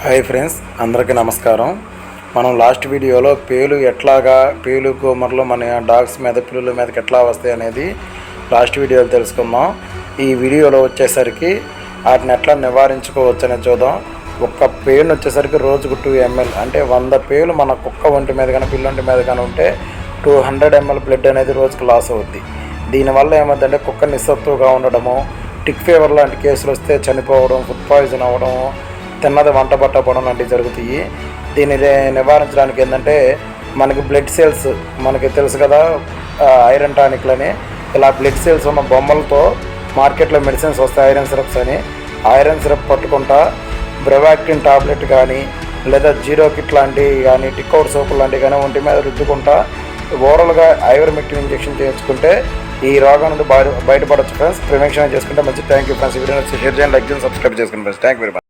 Hi friends, అందరికీ నమస్కారం. మనం లాస్ట్ వీడియోలో పేలు గోమర్లు మన డాగ్స్ మీద పిల్లుల మీదకి ఎట్లా వస్తాయి అనేది లాస్ట్ వీడియోలో తెలుసుకుందాం. ఈ వీడియోలో వచ్చేసరికి వాటిని ఎట్లా నివారించుకోవచ్చు అనేది చూద్దాం. ఒక్క పేలుని వచ్చేసరికి రోజుకు 2 ml అంటే 100 పేలు మన కుక్క ఒంటి మీద కానీ పిల్ల ఒంటి మీద కానీ ఉంటే 200 ml బ్లడ్ అనేది రోజుకు లాస్ అవుద్ది. దీనివల్ల ఏమవుతుందంటే కుక్క నిస్సత్తుగా ఉండడము, టిక్ ఫీవర్ లాంటి కేసులు వస్తే చనిపోవడం, ఫుడ్ పాయిజన్ అవ్వడం, తిన్నది వంట పట్టకపోవడం లాంటివి జరుగుతాయి. దీన్ని నివారించడానికి ఏంటంటే మనకి బ్లడ్ సెల్స్ మనకి తెలుసు కదా, ఐరన్ టానిక్లని, ఇలా బ్లడ్ సెల్స్ ఉన్న బొమ్మలతో మార్కెట్లో మెడిసిన్స్ వస్తాయి, ఐరన్ సిరప్స్ అని. ఐరన్ సిరప్ పట్టుకుంటా బ్రెవాక్టిన్ టాబ్లెట్ కానీ లేదా జీరో కిట్ లాంటివి కానీ, టిక్అవుట్ సోపులు లాంటివి కానీ ఒంటి మీద రుద్దుకుంటా ఓరల్గా ఐవర్మెక్టిన్ ఇంజెక్షన్ చేయించుకుంటే ఈ రోగం నుండి బయటపడవచ్చు ఫ్రెండ్స్. ప్రివెన్షన్ చేసుకుంటే మంచి. Thank you friends. ఈ వీడియో షేర్ చేయండి, లైక్ చేయండి, సబ్స్క్రైబ్ చేసుకోండి friends. Thank you very much.